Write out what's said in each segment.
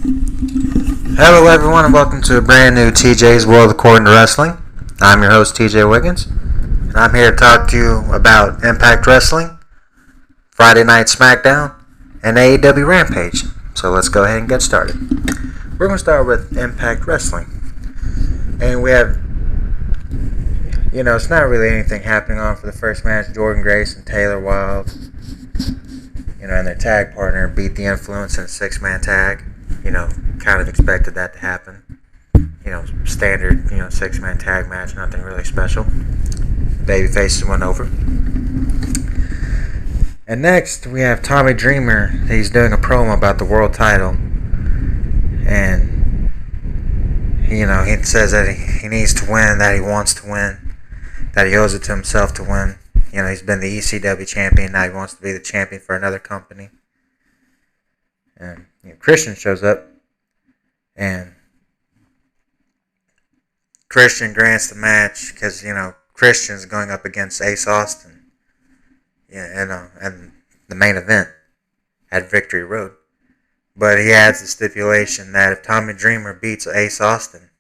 Hello, everyone, and welcome to a brand new TJ's World According to Wrestling. I'm your host, TJ Wiggins, and I'm here to talk to you about Impact Wrestling, Friday Night Smackdown, and AEW Rampage. So let's go ahead and get started. We're going to start with Impact Wrestling. And we have, it's not really anything happening on for the first match. Jordan Grace and Taylor Wilde, and their tag partner beat the Influence in a 6-man tag. Kind of expected that to happen. Standard, 6-man tag match, nothing really special. Babyfaces went over. And next, we have Tommy Dreamer. He's doing a promo about the world title. And, he says that he needs to win, that he wants to win, that he owes it to himself to win. He's been the ECW champion, now he wants to be the champion for another company. And Christian shows up, and Christian grants the match because Christian's going up against Ace Austin, and the main event at Victory Road. But he adds the stipulation that if Tommy Dreamer beats Ace Austin,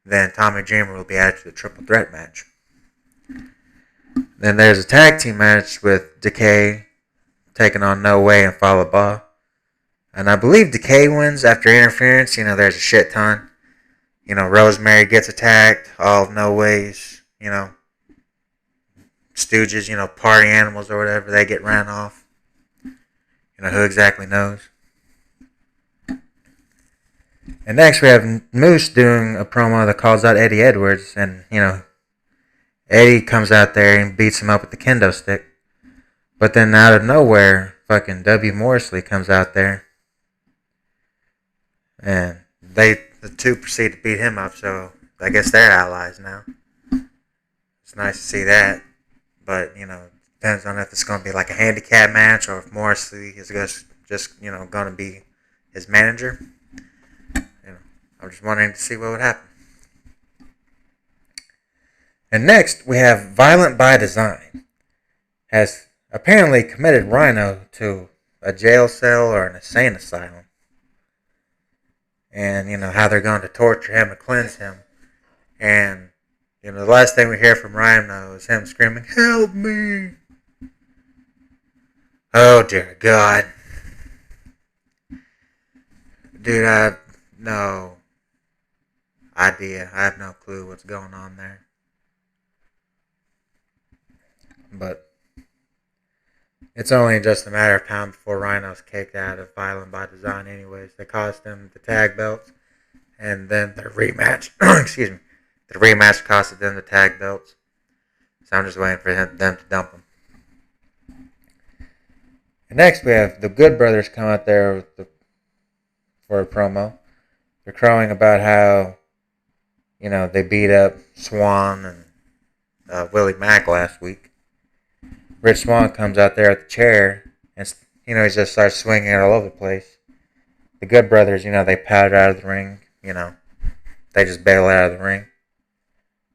then Tommy Dreamer will be added to the triple threat match. Then there's a tag team match with Decay taking on No Way and Fallah Bahh. And I believe Decay wins after interference. There's a shit ton. Rosemary gets attacked. All of No Way's, stooges, party animals or whatever, they get ran off. Who exactly knows? And next we have Moose doing a promo that calls out Eddie Edwards. And, Eddie comes out there and beats him up with the kendo stick. But then out of nowhere, fucking W. Morrisley comes out there. And the two proceed to beat him up, so I guess they're allies now. It's nice to see that. But, depends on if it's going to be like a handicap match or if Morrisley is just going to be his manager. I'm just wondering to see what would happen. And next, we have Violent by Design. Has apparently committed Rhino to a jail cell or an insane asylum. And, how they're going to torture him and cleanse him. And, the last thing we hear from Rhino is him screaming, "Help me!" Oh, dear God. Dude, I have no idea. I have no clue what's going on there. But it's only just a matter of time before Rhino's kicked out of Violent by Design anyways. They cost him the tag belts, and then their rematch, the rematch costed them the tag belts. So I'm just waiting for them to dump them. And next we have the Good Brothers come out there for a promo. They're crowing about how, they beat up Swan and Willie Mack last week. Rich Swann comes out there at the chair and, he just starts swinging it all over the place. The Good Brothers, they powder out of the ring, they just bail out of the ring.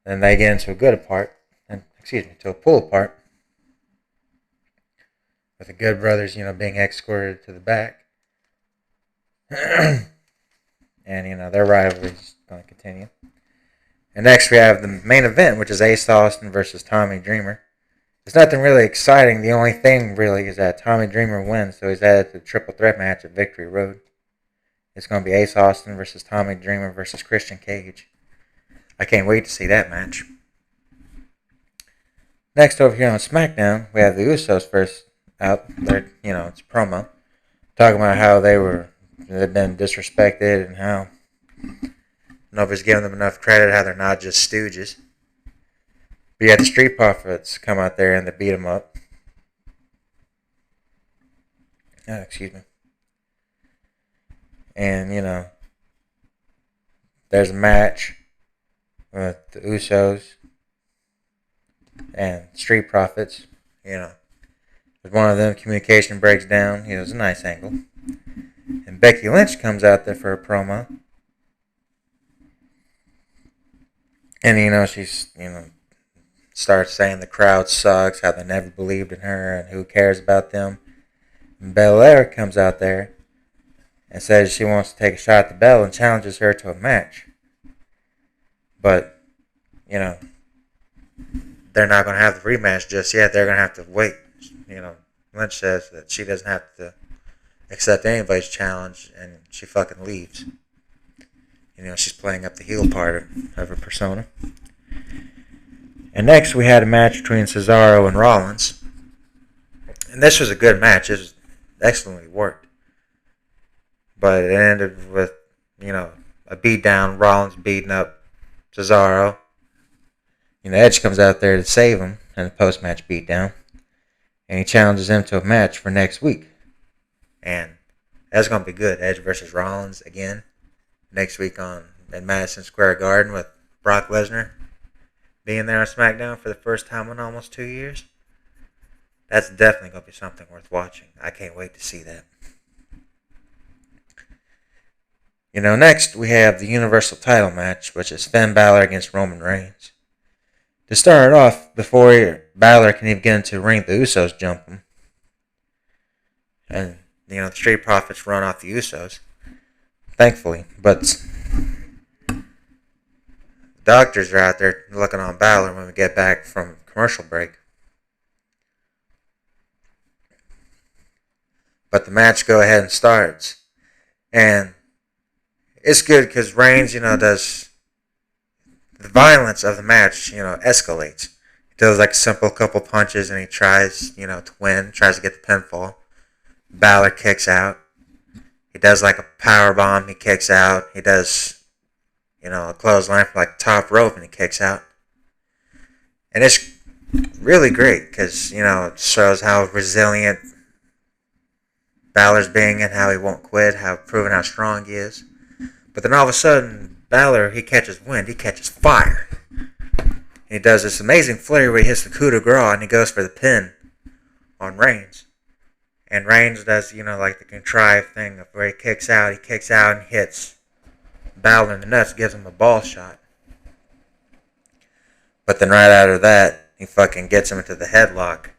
Then they get into to a pull apart. With the Good Brothers, being escorted to the back. And, their rivalry is going to continue. And next we have the main event, which is Ace Austin versus Tommy Dreamer. There's nothing really exciting. The only thing really is that Tommy Dreamer wins, so he's added to the triple threat match at Victory Road. It's going to be Ace Austin versus Tommy Dreamer versus Christian Cage. I can't wait to see that match. Next over here on SmackDown, we have the Usos first out. It's a promo. Talking about how they've been disrespected and how nobody's giving them enough credit, how they're not just stooges. But yeah, the Street Profits come out there and they beat them up. Excuse me. And, there's a match with the Usos and Street Profits. As one of them, communication breaks down. It's a nice angle. And Becky Lynch comes out there for a promo. And, she's, starts saying the crowd sucks, how they never believed in her, and who cares about them. And Belair comes out there and says she wants to take a shot at the belt and challenges her to a match. But, you know, they're not going to have the rematch just yet. They're going to have to wait. You know, Lynch says that she doesn't have to accept anybody's challenge, and she fucking leaves. You know, she's playing up the heel part of her persona. And next we had a match between Cesaro and Rollins. And this was a good match. It was excellently worked. But it ended with, you know, a beatdown. Rollins beating up Cesaro. You know, Edge comes out there to save him in a post-match beatdown. And he challenges him to a match for next week. And that's going to be good. Edge versus Rollins again. Next week in Madison Square Garden with Brock Lesnar being there on Smackdown for the first time in almost 2 years. That's definitely going to be something worth watching. I can't wait to see that. You know, next we have the Universal title match, which is Finn Balor against Roman Reigns. To start it off, before Balor can even get into the ring, the Usos jump him. And, you know, the Street Profits run off the Usos. Thankfully. But the doctors are out there looking on Balor when we get back from commercial break. But the match go ahead and starts. And it's good because Reigns, you know, does the violence of the match, you know, escalates. He does like a simple couple punches and he tries, you know, to win, tries to get the pinfall. Balor kicks out. He does like a power bomb, he kicks out. He does, you know, a clothesline from like top rope and he kicks out. And it's really great because, you know, it shows how resilient Balor's being and how he won't quit, how proving how strong he is. But then all of a sudden, Balor, he catches wind, he catches fire. And he does this amazing flurry where he hits the coup de grace and he goes for the pin on Reigns. And Reigns does, you know, like the contrived thing of where he kicks out and hits Balor in the nuts, gives him a ball shot. But then right after that, he fucking gets him into the headlock.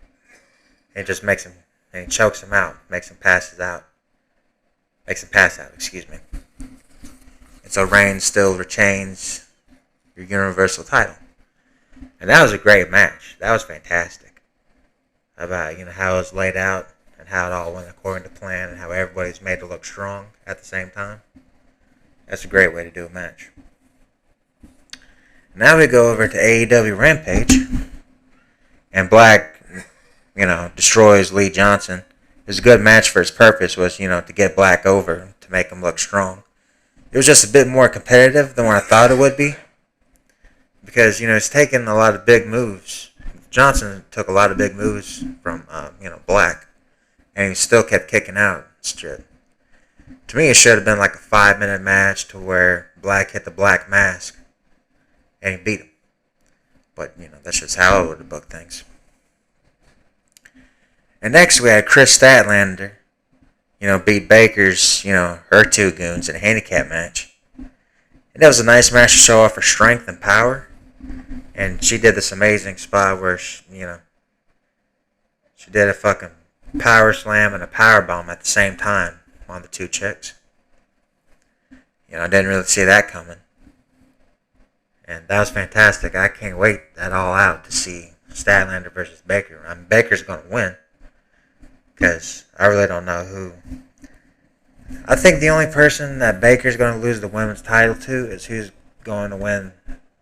And just makes him, and he chokes him out, makes him pass out, excuse me. And so Reigns still retains your Universal title. And that was a great match. That was fantastic. About, you know, how it was laid out. And how it all went according to plan and how everybody's made to look strong at the same time. That's a great way to do a match. Now we go over to AEW Rampage. And Black, you know, destroys Lee Johnson. It was a good match for its purpose was, you know, to get Black over, to make him look strong. It was just a bit more competitive than what I thought it would be. Because, you know, he's taken a lot of big moves. Johnson took a lot of big moves from, you know, Black. And he still kept kicking out. To me, it should have been like a 5-minute match to where Black hit the Black Mask. And he beat him. But, you know, that's just how I would have booked things. And next we had Chris Statlander, you know, beat Baker's, you know, her two goons in a handicap match. And it was a nice match to show off her strength and power. And she did this amazing spot where, she, you know, she did a fucking power slam and a power bomb at the same time on the two chicks. You know, I didn't really see that coming. And that was fantastic. I can't wait that all out to see Statlander versus Baker. I mean, Baker's going to win. Because I really don't know who. I think the only person that Baker's going to lose the women's title to is who's going to win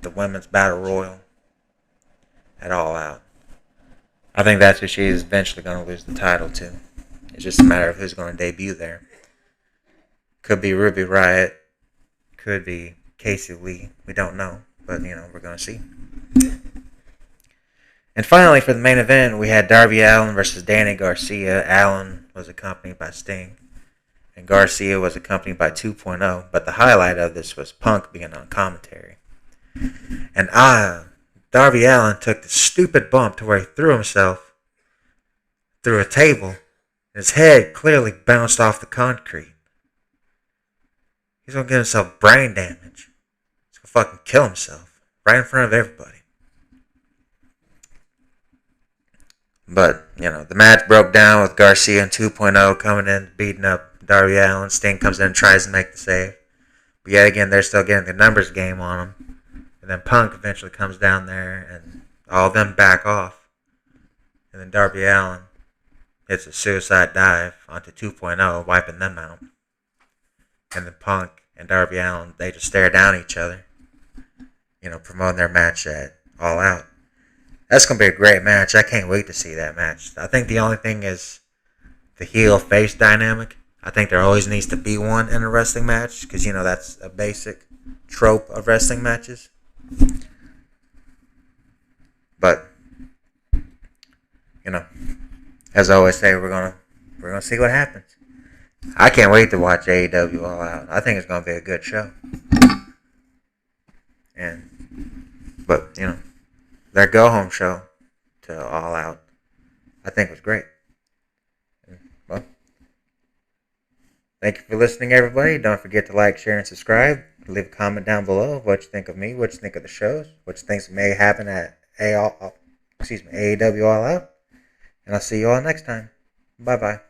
the women's battle royal at All Out. I think that's who she's eventually going to lose the title to. It's just a matter of who's going to debut there. Could be Ruby Riott. Could be Casey Lee. We don't know. But, you know, we're going to see. And finally, for the main event, we had Darby Allin versus Danny Garcia. Allin was accompanied by Sting. And Garcia was accompanied by 2.0. But the highlight of this was Punk being on commentary. And Darby Allin took the stupid bump to where he threw himself through a table. His head clearly bounced off the concrete. He's going to get himself brain damage. He's going to fucking kill himself. Right in front of everybody. But, you know, the match broke down with Garcia and 2.0 coming in, beating up Darby Allin. Sting comes in and tries to make the save. But yet again, they're still getting the numbers game on them. And then Punk eventually comes down there and all of them back off. And then Darby Allin hits a suicide dive onto 2.0, wiping them out. And then Punk and Darby Allin, they just stare down at each other. Promoting their match at All Out. That's going to be a great match. I can't wait to see that match. I think the only thing is the heel-face dynamic. I think there always needs to be one in a wrestling match because, that's a basic trope of wrestling matches. But, as I always say, we're gonna see what happens. I can't wait to watch AEW All Out. I think it's gonna be a good show. But their go home show to All Out, I think was great. Well, thank you for listening, everybody. Don't forget to like, share, and subscribe. Leave a comment down below of what you think of me, what you think of the shows, what you think may happen at AEW All Out. And I'll see you all next time. Bye-bye.